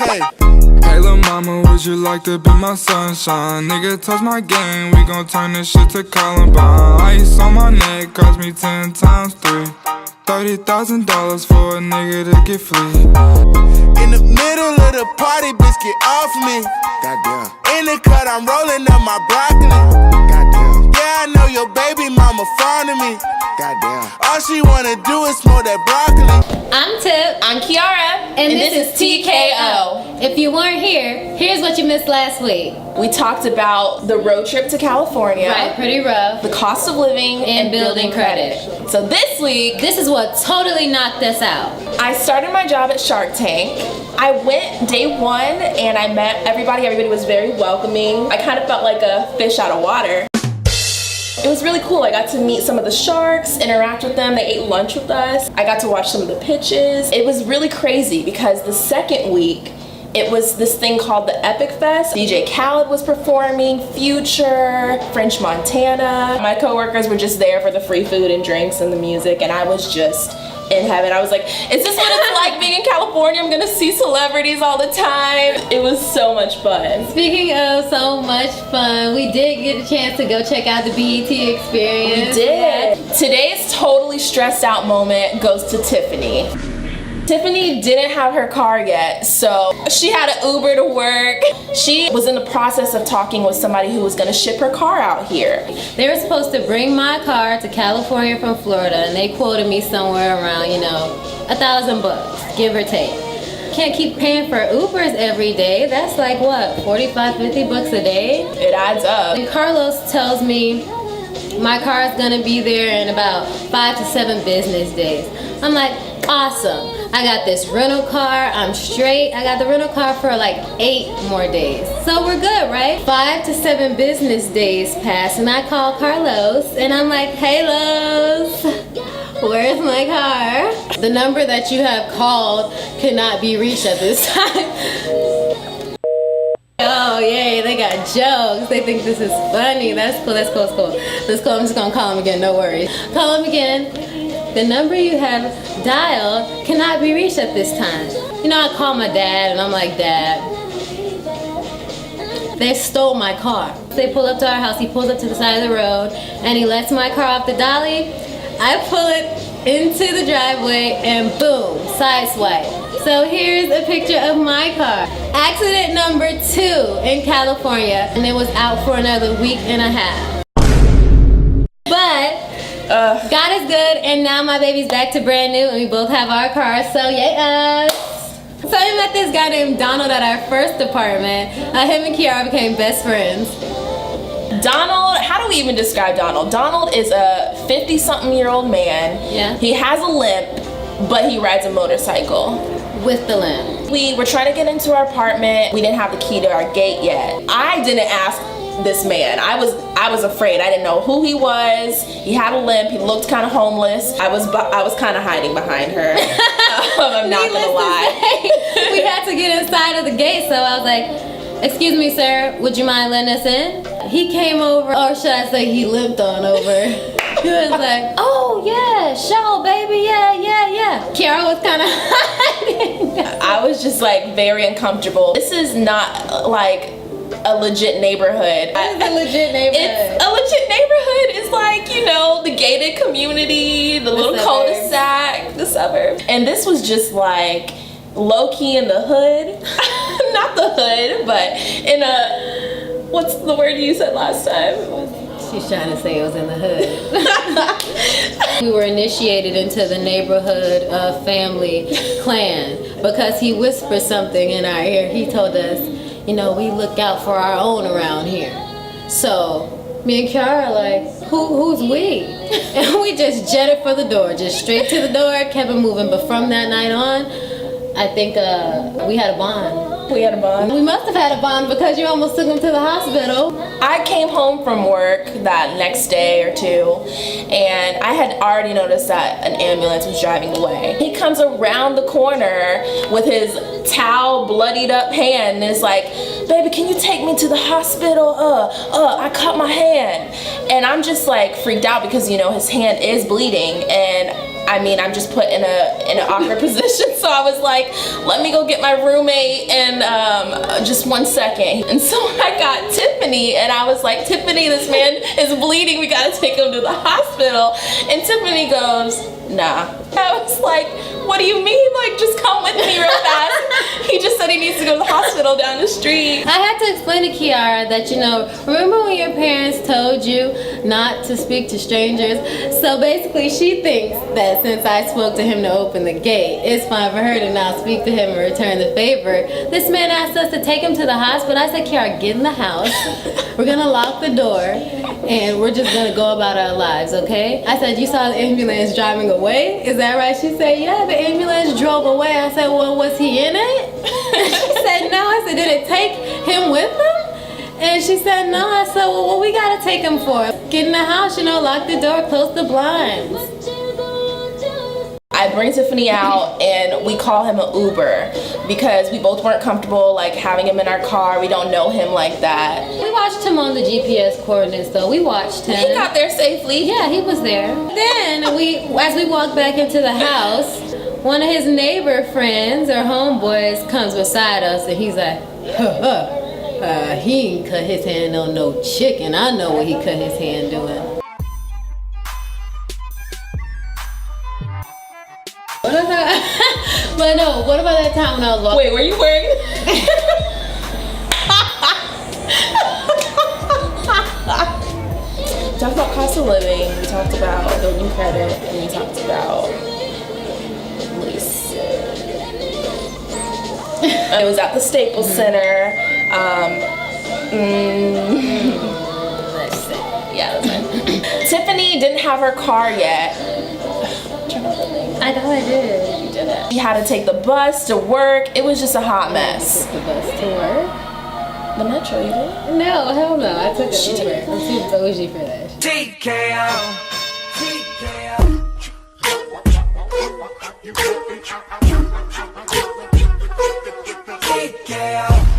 Hey. Hey lil' mama, would you like to be my sunshine? Nigga, touch my game, we gon' turn this shit to Columbine. Ice on my neck cost me 10 times 3. $30,000 for a nigga to get free. In the middle of the party, bitch, get off me. Goddamn. In the cut, I'm rolling up my broccoli. Goddamn. Yeah, I know your baby mama fond of me. Goddamn. All she wanna do is smoke that broccoli. I'm Tip. I'm Kiara. And this is TKO. If you weren't here, here's what you missed last week. We talked about the road trip to California. Right, pretty rough. The cost of living and building credit. So this week, this is what totally knocked us out. I started my job at Shark Tank. I went day one and I met everybody. Everybody was very welcoming. I kind of felt like a fish out of water. It was really cool. I got to meet some of the sharks, interact with them. They ate lunch with us. I got to watch some of the pitches. It was really crazy because the second week, it was this thing called the Epic Fest. DJ Khaled was performing, Future, French Montana. My coworkers were just there for the free food and drinks and the music, and I was just in heaven. I was like, is this what it's like being in California? I'm gonna see celebrities all the time. It was so much fun. Speaking of so much fun, we did get a chance to go check out the BET experience. We did. Today's totally stressed out moment goes to Tiffany. Tiffany didn't have her car yet, so she had an Uber to work. She was in the process of talking with somebody who was gonna ship her car out here. They were supposed to bring my car to California from Florida, and they quoted me somewhere around, $1,000, give or take. Can't keep paying for Ubers every day. That's like what, 45, 50 bucks a day? It adds up. And Carlos tells me my car is gonna be there in about 5 to 7 business days. I'm like, awesome. I got this rental car, I'm straight. I got the rental car for like 8 more days. So we're good, right? 5 to 7 business days pass and I call Carlos and I'm like, hey Los, where's my car? The number that you have called cannot be reached at this time. Oh yay, they got jokes. They think this is funny. That's cool, that's cool, that's cool. That's cool, I'm just gonna call him again, no worries. Call him again. The number you have dialed cannot be reached at this time. I call my dad and I'm like, Dad, they stole my car. They pull up to our house, he pulls up to the side of the road and he lets my car off the dolly. I pull it into the driveway and boom, side swipe. So here's a picture of my car. Accident number 2 in California, and it was out for another week and a half. But God is good, and now my baby's back to brand new, and we both have our cars, so yay us. So I met this guy named Donald at our first apartment. Him and Kiara became best friends. Donald, how do we even describe Donald? Donald is a 50-something-year-old man. Yeah. He has a limp, but he rides a motorcycle. With the limp. We were trying to get into our apartment. We didn't have the key to our gate yet. I didn't ask this man. I was afraid. I didn't know who he was. He had a limp. He looked kind of homeless. I was kind of hiding behind her. I'm not gonna lie. We had to get inside of the gate, so I was like, excuse me, sir, would you mind letting us in? He came over, or should I say he limped on over. He was like, oh yeah, sure, baby, yeah. Kiara was kind of hiding. I was just like very uncomfortable. This is not like a legit neighborhood. It's a legit neighborhood. It's a legit neighborhood. It's like, the gated community, the little cul-de-sac, the suburb. And this was just like low-key in the hood. Not the hood, but in a, what's the word you said last time? She's trying to say it was in the hood. We were initiated into the neighborhood family clan because he whispered something in our ear. He told us, we look out for our own around here. So me and Kiara are like, who's we? And we just jetted for the door, just straight to the door, kept it moving. But from that night on, I think we had a bond. We had a bond. We must have had a bond because you almost took him to the hospital. I came home from work that next day or two, and I had already noticed that an ambulance was driving away. He comes around the corner with his towel bloodied up hand and is like, baby, can you take me to the hospital? I cut my hand. And I'm just like freaked out because, his hand is bleeding, and I mean, I'm just put in an awkward position. So I was like, let me go get my roommate and just 1 second. And so I got Tiffany and I was like, Tiffany, this man is bleeding. We gotta take him to the hospital. And Tiffany goes, nah. I was like, what do you mean? Like, just come with me real fast. He just said he needs to go to the hospital down the street. I had to explain to Kiara that, you know, remember when your parents told you not to speak to strangers? So basically she thinks that since I spoke to him to open the gate, it's fine for her to now speak to him and return the favor. This man asked us to take him to the hospital. I said, Kiara, get in the house. We're gonna lock the door and we're just gonna go about our lives, okay? I said, you saw the ambulance driving away? Is that right? She said, yeah, the ambulance drove away. I said, well, was he in it? She said, no. I said, did it take him with them? And she said, no. I said, well, what we gotta take him for? Get in the house, you know, lock the door, close the blinds. I bring Tiffany out and we call him an Uber because we both weren't comfortable like having him in our car. We don't know him like that. We watched him on the GPS coordinates though. We watched him. He got there safely. Yeah, he was there. Then as we walked back into the house, one of his neighbor friends or homeboys comes beside us and he's like, he ain't cut his hand on no chicken. I know what he cut his hand doing. But no, what about that time when I was walking? Wait, were you wearing We talked about cost of living, we talked about building credit, and we talked about lease. It was at the Staples Center. Let's see. Yeah, that's right. Tiffany didn't have her car yet. I thought I did. You didn't. We had to take the bus to work. It was just a hot mess. Took the bus to work? The Metro, you did? No, hell no. I took it Uber. I'm too bougie for that. TKO. TKO.